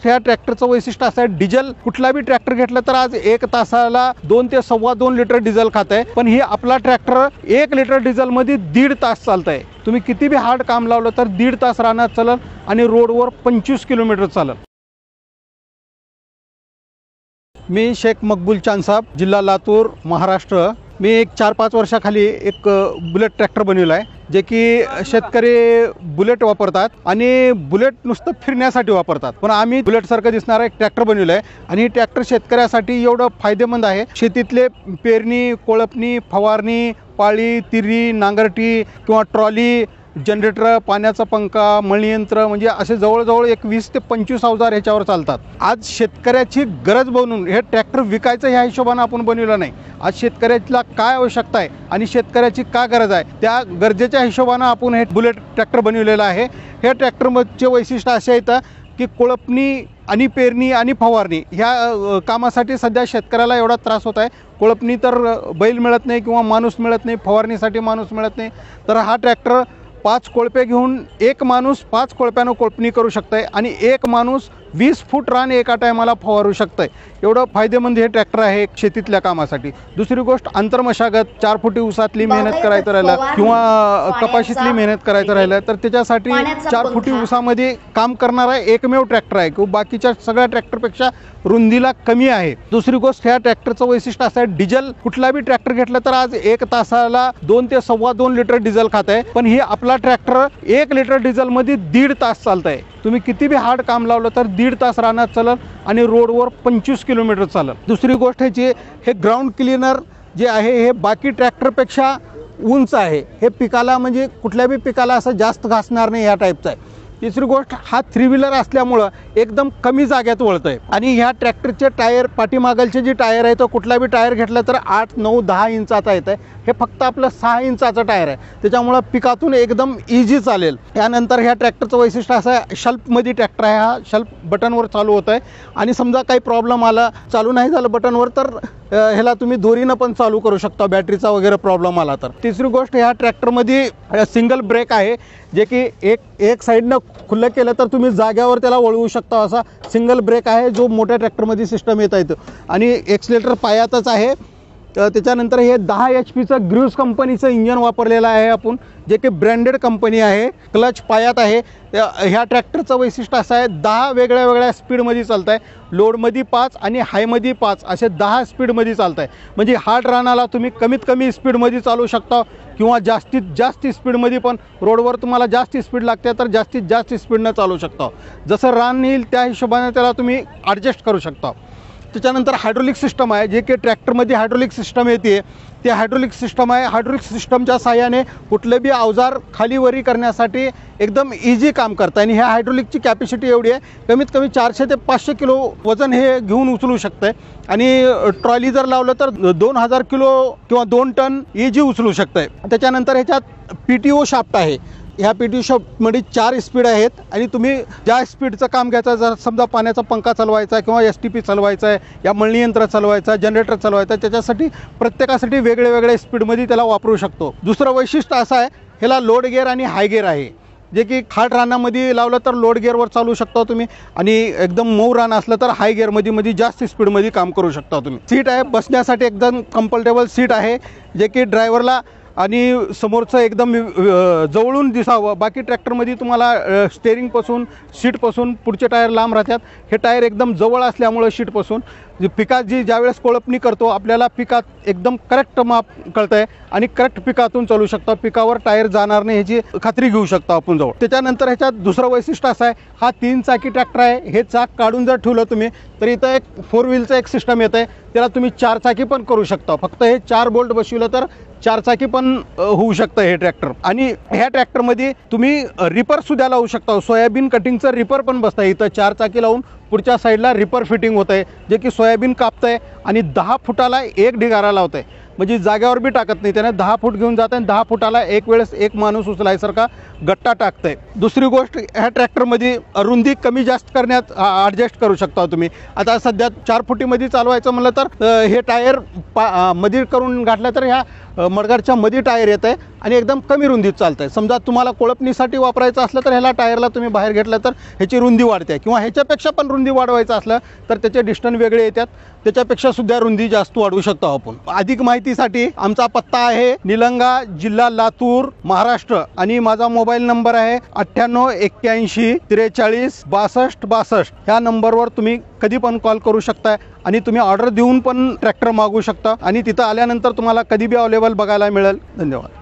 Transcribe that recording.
गोष्ट ह्या ट्रॅक्टरचं वैशिष्ट्य असं आहे, डिझेल कुठला बी ट्रॅक्टर घेतला तर आज 1 तासाला 2 ते 2.25 लिटर डिझेल खात आहे, पण ही आपला ट्रॅक्टर 1 लिटर डिझेल मध्ये 1.5 तास चालत आहे। तुम्ही किती बी हार्ड काम लावलं तर 1.5 तास रानात चालेल आणि रोडवर 25 किलोमीटर चालेल। मी शेख मकबूल चांद साहब, जिल्हा लातूर, महाराष्ट्र। मी एक 4-5 वर्षाखाली एक बुलेट ट्रॅक्टर बनवला आहे, जे की शेतकरी बुलेट वापरतात आणि बुलेट नुसतं फिरण्यासाठी वापरतात, पण आम्ही बुलेट सारखं दिसणारा एक ट्रॅक्टर बनवला आहे आणि हे ट्रॅक्टर शेतकऱ्यासाठी एवढं फायदेमंद आहे। शेतीतले पेरणी, कोळपणी, फवारणी, पाळी, तिरी, नांगरटी किंवा ट्रॉली, जनरेटर, पाण्याचा पंखा, मळणी यंत्र, म्हणजे असे जवळजवळ एक 20 ते 25 अवजार ह्याच्यावर चालतात। आज शेतकऱ्याची गरज बनून हे ट्रॅक्टर विकायचं ह्या हिशोबाने आपण बनवलं नाही। आज शेतकऱ्याला काय आवश्यकता आहे आणि शेतकऱ्याची का गरज आहे, त्या गरजेच्या हिशोबाने आपण हे बुलेट ट्रॅक्टर बनवलेलं आहे। हे ट्रॅक्टरचे वैशिष्ट्य असे आहेत की कोळपणी आणि पेरणी आणि फवारणी ह्या कामासाठी सध्या शेतकऱ्याला एवढा त्रास होत आहे। कोळपणी तर बैल मिळत नाही किंवा माणूस मिळत नाही, फवारणीसाठी माणूस मिळत नाही, तर हा ट्रॅक्टर 5 कोळपे घेऊन एक माणूस 5 कोळप्यानं कोळपणी करू शकतंय आणि एक माणूस 20 फूट रान एका टायमाला फवारू शकतंय। एवढं फायदेमंद हे ट्रॅक्टर आहे शेतीतल्या कामासाठी। दुसरी गोष्ट, आंतरमशागत 4 फुटी ऊसातली मेहनत करायचं राहिलं किंवा कपाशीतली मेहनत करायचं राहिलं तर त्याच्यासाठी 4 फुटी ऊसामध्ये काम करणारा एकमेव ट्रॅक्टर आहे किंवा बाकीच्या सगळ्या ट्रॅक्टरपेक्षा रुंदीला कमी आहे। दुसरी गोष्ट, ह्या ट्रॅक्टरचं वैशिष्ट्य असं आहे, डिझेल कुठला बी ट्रॅक्टर घेतला तर आज 1 तासाला 2 ते 2.25 लिटर डिझेल खात आहे, पण ही आपला ट्रॅक्टर 1 लिटर डिझेल मध्ये 1.5 तास चालत आहे। तुम्ही किती बी हार्ड काम लावलं तर 1.5 तास रानात चालेल आणि रोडवर 25 किलोमीटर चालेल। दुसरी गोष्ट ह्याची, हे ग्राउंड क्लिनर जे आहे हे बाकी ट्रॅक्टरपेक्षा उंच आहे। हे पिकाला म्हणजे कुठल्या बी पिकाला असं जास्त घासणार नाही ह्या टाईपचं आहे। तिसरी गोष्ट, हा 3 व्हीलर असल्यामुळं एकदम कमी जाग्यात वळतं आहे आणि ह्या ट्रॅक्टरचे टायर, पाठीमागलचे जे टायर आहे तो कुठला बी टायर घेतला तर 8, 9, 10 इंचाचा येतं आहे। हे फक्त आपलं 6 इंचाचं टायर आहे, त्याच्यामुळं पिकातून एकदम इझी चालेल। यानंतर ह्या ट्रॅक्टरचं वैशिष्ट्य असं आहे, शल्पमध्ये ट्रॅक्टर आहे। हा शल्प बटनवर चालू होत आहे आणि समजा काही प्रॉब्लेम आला, चालू नाही झालं बटनवर, तर ह्याला तुम्ही दोरीनं पण चालू करू शकता, बॅटरीचा वगैरे प्रॉब्लेम आला तर। तिसरी गोष्ट, ह्या ट्रॅक्टरमध्ये सिंगल ब्रेक आहे, जे की एक साईडनं खुल्लं केलं तर तुम्ही जाग्यावर त्याला वळवू शकता, असा सिंगल ब्रेक आहे जो मोठ्या ट्रॅक्टरमध्ये सिस्टम येता येतं आणि एक्सलेटर पायातच आहे। त्याच्यानंतर हे 10 HP ग्रुज कंपनीचं इंजन वापरलेलं आहे आपण, जे की ब्रँडेड कंपनी आहे। क्लच पायात आहे। ह्या ट्रॅक्टरचं वैशिष्ट्य असं आहे, 10 वेगळ्या स्पीडमध्ये चालत आहे। लोडमध्ये 5 आणि हायमध्ये 5 असे 10 स्पीडमध्ये चालत आहे। म्हणजे हार्ड रानाला तुम्ही कमीत कमी स्पीडमध्ये चालू शकता किंवा जास्तीत जास्त स्पीडमध्ये, पण रोडवर तुम्हाला जास्त स्पीड लागते तर जास्तीत जास्त स्पीडनं चालू शकता। जसं रान येईल त्या हिशोबाने त्याला तुम्ही ॲडजस्ट करू शकता। त्याच्यानंतर हायड्रोलिक सिस्टम आहे, जे की ट्रॅक्टरमध्ये हायड्रोलिक सिस्टम येते, ते हायड्रोलिक सिस्टम आहे। हायड्रोलिक सिस्टमच्या साहाय्याने कुठले बी अवजार खाली वरी करण्यासाठी एकदम इझी काम करतं आणि ह्या हायड्रोलिकची कॅपॅसिटी एवढी आहे, कमीत कमी 400 ते 500 किलो वजन हे घेऊन उचलू शकतं आणि ट्रॉली जर लावलं तर 2000 किलो किंवा 2 टन इझी उचलू शकतं। त्याच्यानंतर ह्याच्यात PTO शाफ्ट आहे। ह्या PTO शाफ्टमध्ये 4 स्पीड आहेत आणि तुम्ही ज्या स्पीडचं काम घ्यायचं, जर समजा पाण्याचा पंखा चालवायचा आहे किंवा STP चालवायचा आहे, या मळणी यंत्र चालवायचं आहे, जनरेटर चालवायचं आहे, त्याच्यासाठी प्रत्येकासाठी वेगळे स्पीडमध्ये त्याला वापरू शकतो। दुसरं वैशिष्ट्य असं आहे, ह्याला लोड गिअर आणि हाय गिअर आहे, जे की खाट रानामध्ये लावलं तर लोड गिअरवर चालू शकता तुम्ही आणि एकदम मऊ रान असलं तर हाय गिअरमध्ये जास्त स्पीडमध्ये काम करू शकता तुम्ही। सीट आहे, बसण्यासाठी एकदम कम्फर्टेबल सीट आहे, जे की ड्रायव्हरला आणि समोरचं एकदम जवळून दिसावं। बाकी ट्रॅक्टरमध्ये तुम्हाला स्टेअरिंगपासून, सीटपासून पुढचे टायर लांब राहतात, हे टायर एकदम जवळ असल्यामुळं सीटपासून पिकात ज्यावेळेस कोळपणी करतो आपल्याला पिकात एकदम करेक्ट माप कळतं आहे आणि करेक्ट पिकातून चालू शकता, पिकावर टायर जाणार नाही ह्याची खात्री घेऊ शकता आपण जवळ। त्याच्यानंतर ह्याच्यात दुसरं वैशिष्ट्य असं आहे, हा 3 चाकी ट्रॅक्टर आहे। हे चाक काढून जर ठेवलं तुम्ही तर इथं एक 4 व्हीलचं एक सिस्टम येतं आहे, त्याला तुम्ही 4 चाकी पण करू शकता। फक्त हे 4 बोल्ट बसवलं तर 4 चाकी पण होऊ शकतं हे ट्रॅक्टर। आणि ह्या ट्रॅक्टरमध्ये तुम्ही रिपर सुद्धा लावू शकता, सोयाबीन कटिंगचं रिपर पण बसतं इथं। 4 चाकी लावून पुढच्या साईडला रिपर फिटिंग होतं आहे, जे की सोयाबीन कापतं आहे आणि 10 फुटाला 1 ढिगारा लावतं आहे। म्हणजे जागेवर बी टाकत नाही, त्याने 10 फूट घेऊन जात आणि 10 फुटाला एक वेळेस एक माणूस उचलायसारखा गट्टा टाकतंय. दुसरी गोष्ट, ह्या ट्रॅक्टरमध्ये रुंदी कमी जास्त करण्यात ॲडजस्ट करू शकता तुम्ही. आता सध्या 4 फुटीमध्ये चालवायचं म्हणलं तर हे टायर मध्ये करून घातलं तर ह्या मडगाडच्या मध्ये टायर येत आहे आणि एकदम कमी रुंदीत चालतं आहे. समजा तुम्हाला कोळपणीसाठी वापरायचं असलं तर ह्याला टायरला तुम्ही बाहेर घेतलं तर ह्याची रुंदी वाढते, किंवा ह्याच्यापेक्षा पण रुंदी वाढवायचं असलं तर त्याचे डिस्टन्स वेगळे येतात, त्याच्यापेक्षा सुद्धा रुंदी जास्त वाढवू शकतो आपण. अधिक माहितीसाठी आमचा पत्ता आहे निलंगा, जिल्हा लातूर, महाराष्ट्र, आणि माझा मोबाईल नंबर आहे 98 81 43 62 62. ह्या नंबरवर तुम्ही कधी पण कॉल करू शकता आणि तुम्ही ऑर्डर देऊन पण ट्रॅक्टर मागवू शकता आणि तिथं आल्यानंतर तुम्हाला कधी बी अवेलेबल बघायला मिळेल. धन्यवाद.